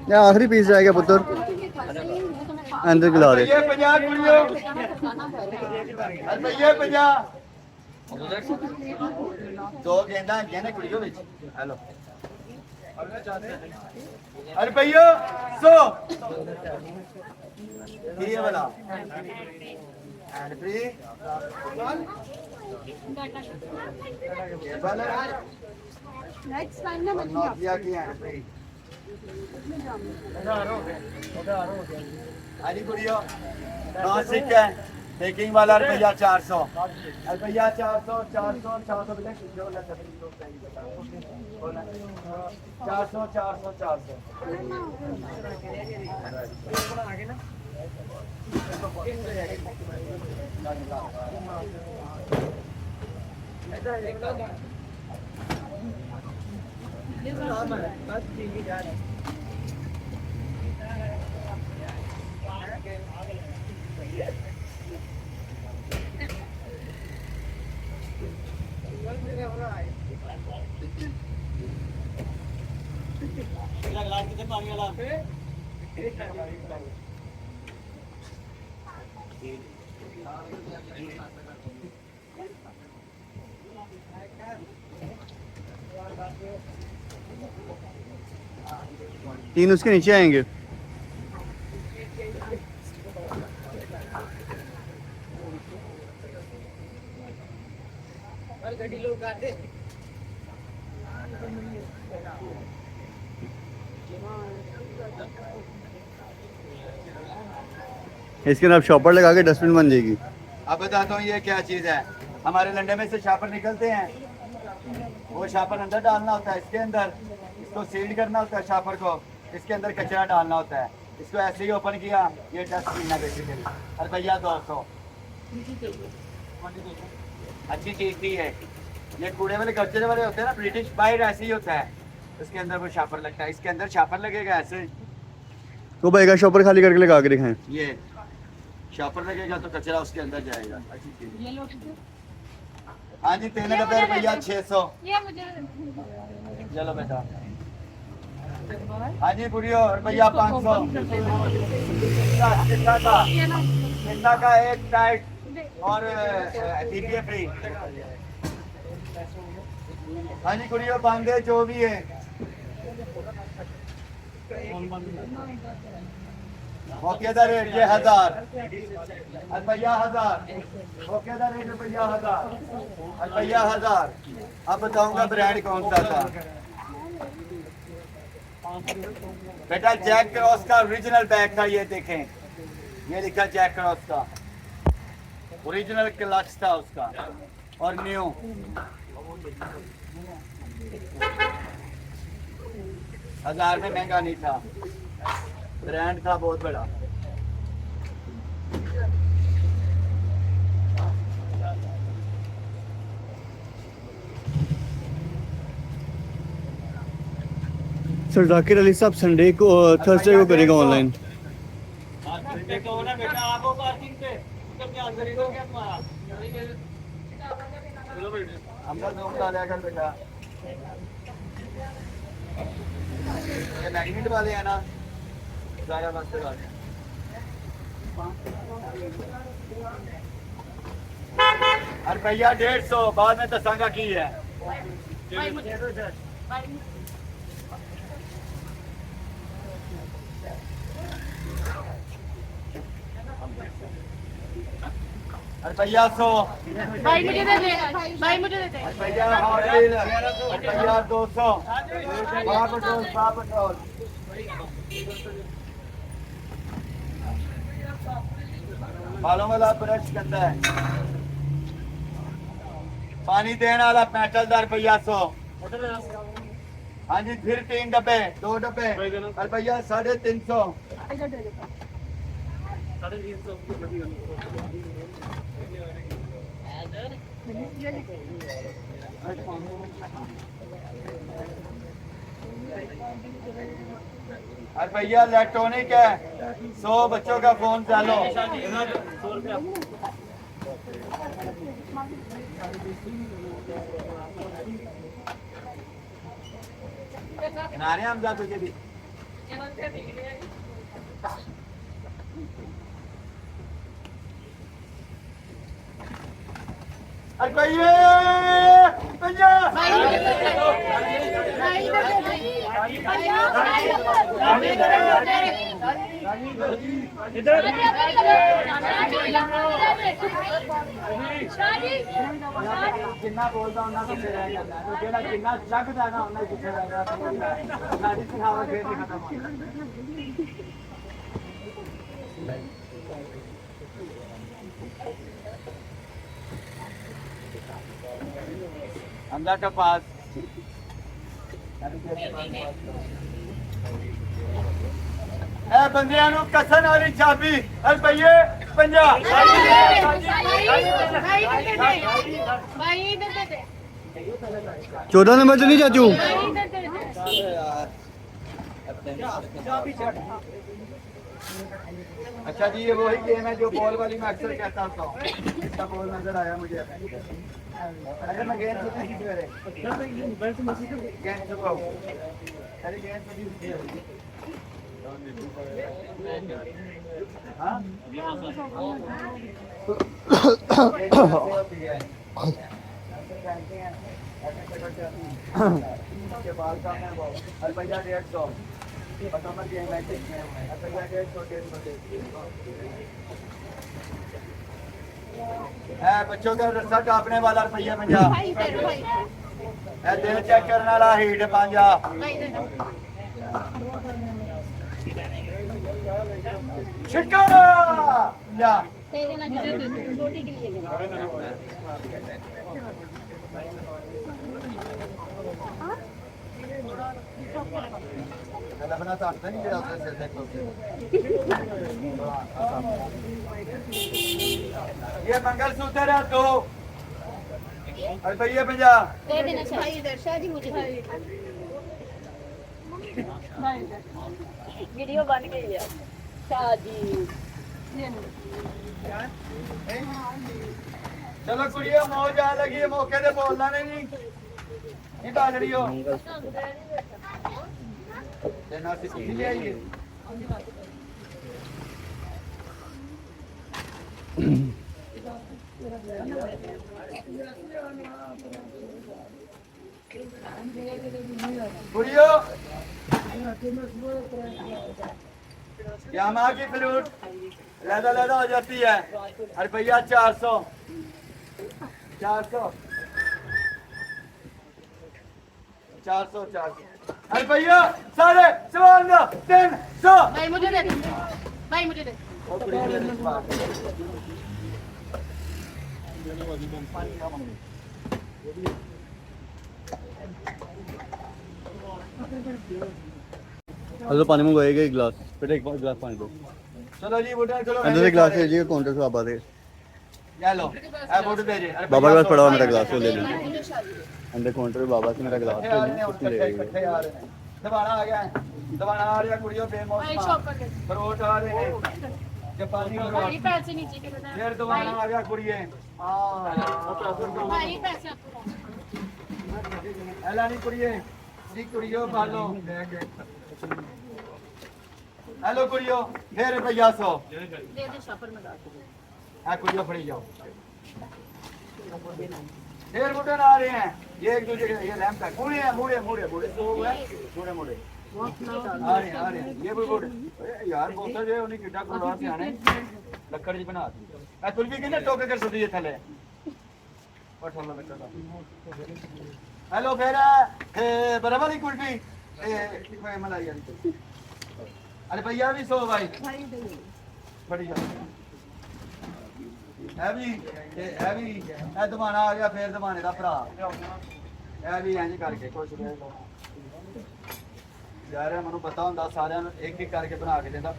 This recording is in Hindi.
या आखिरी पीस जाएगा पुत्र अंदर खिला दे। दो गेंदा कहने कुड़ियों विच हेलो अरे भैया सो ये वाला एंड फ्री नेक्स्ट टाइम ना मत नोकिया की एंड फ्री अरे कुड़ियों नासिक है टेकिंग वाला रुपया 400 रुपया 400 400 400 बेटा जो लगा 400 400 400 तीन उसके नीचे आएंगे। इसके अंदर शॉपर लगा के डस्टबिन बन जाएगी। अब बताता हूँ ये क्या चीज है। हमारे लंडे में से शापर निकलते हैं, वो शापर अंदर डालना होता है इसके अंदर, इसको सील करना होता है शापर को, इसके अंदर कचरा डालना होता है, इसको ऐसे ही ओपन किया, ये डस्टबिन है बेसिकली। और भैया 200 अच्छी चीज थी है। ये कूड़े वाले कचरे वाले होते हैं ना, ब्रिटिश बाइट ऐसे ही होता है, इसके अंदर वो शापर लगता है, इसके अंदर शापर लगेगा ऐसे। तो भाई का शॉपर खाली करके लगा के दिखाएं। ये शॉपर लगेगा तो कचरा उसके अंदर जाएगा। अच्छी चीज। हाँ जी 3 डब्बे रुपया 600। चलो बेटा। हाँ जी बुढ़ियो रुपया 500। कितना का एक टाइट और टीपीए फ्री। हाँ जी कुड़ियों बांधे जो भी है। मौकेदार रेट ये 1000 रुपया 1000। मौकेदार रेट रुपया 1000 रुपया 1000। अब बताऊंगा ब्रांड कौन सा था। बेटा जैक क्रॉस का ओरिजिनल बैग था, ये देखें, ये लिखा जैक क्रॉस का ओरिजिनल क्लच था उसका और न्यू। हजार में महंगा नहीं था, ब्रांड था बहुत बड़ा। सर जाकिर अली साहब संडे को थर्सडे को करेगा ऑनलाइन। बेटा ये मैग्नेट वाले हैं ना, ज़्यादा मस्त वाले। और भैया 150 बाद में दसांगा की है। और भैया 100। भाई मुझे दे दे, भाई मुझे दे दे। भैया 200। पेट्रोल बालों वाला ब्रश करता है, पानी देने वाला मेटल दर रुपया 100। हाँ जी फिर 3 डब्बे 2 डब्बे और भैया 350। और भैया इलेक्ट्रॉनिक है, 100 बच्चों का फोन चालो। किनारे हम जा तुझे भी अरे भैया भैया भाई इधर दे दे। भाई इधर दे दे। भैया भाई इधर दे दे। जिन्ना बोलता हूं ना पीछे रह जाता है, जेड़ा जिन्ना जगदा ना उन्ना पीछे रह जाता है। साडी सिखावट फिर नहीं खत्म होती। अंदर का पास ए बंदियां नु कसन वाली चाबी रुपये 50 भाई इधर दे दे। 14 नंबर च नहीं चाचू। भाई इधर दे दे। अच्छा जी, ये वही गेम है जो बॉल वाली मैं अक्सर कहता हूँ। इसका बॉल नजर आया मुझे। अरे मैं गेंद से नहीं खेल रहे। गेंद चुकाओ। अरे गेंद से नहीं खेल रहे। हाँ? के बाल का है वो। रुपया 150। पता मत ये मैसेज में रुपया 150 है बच्चों का रस्सा काटने वाला रुपया 50 भाई इधर भाई। है दिल चेक करने वाला हीट 50 भाई इधर। छिटका या तेरे ना रोटी के लिए अपना ताकता नहीं गया अपने सिर देखो ये मंगलसूत्र है तो रुपये 50 दे देना भाई इधर। शादी मुझे वीडियो बन गई है शादी। चलो कुड़ियों मौज आ लगी है, मौके से बोलना नहीं नहीं बाल रही हो देना से सीख ले आइए। कुड़ियों यामा की फ्लूट लदा लदा हो जाती है। रुपया 400 400 400 रुपया 350 भाई मुझे दे दे। भाई मुझे दे। हेलो पानी मंगवाएगा एक गिलास, बेटा एक गिलास पानी दो। चलो जी बुढ़ा चलो अंदर से गिलास ले लीजिए काउंटर से बाबा दे। ये लो ए बुढ़ दे जी बाबा के पास पड़ा हुआ मेरा गिलास वो ले लीजिए। अंदर काउंटर पे बाबा से मेरा गिलास ले लीजिए, कुछ नहीं लगेगा। दबाना आ गया है, दबाना आ रहा कुड़ियों भाई बेमौसम शॉप कर दे। फ्रूट आ रहे हैं जापानी भाई पैसे नीचे के दे। फिर दबाना आ गया कुड़िए भाई पैसे आपको। एला नहीं कुड़िए जी कुड़ियों पालो हेलो कुड़ियों फिर रुपया 100 दे दे शॉपर में डाल। हाँ कुड़ियों फड़ी जाओ। फिर बुटन आ रहे हैं ये एक दूसरे ये लैंप का मुड़े हैं मुड़े मुड़े मुड़े मुड़े मुड़े आ रहे हैं ये भी बुट यार बोतल जो उन्हीं किड्डा कोड़ा से आने लकड़ जी बना दी मैं तुल भी किने टोके कर सदी थले पठोला लकड़ हेलो फिर बराबर ही कुल्फी ए मलाई वाली अरे भैया भी 100 भाई बड़ी जाओ है भी दबाना आ गया फिर दबाने का भरा है भी इंज करके खुश रहे यार मैं पता होंगे सारे एक एक करके बना के देता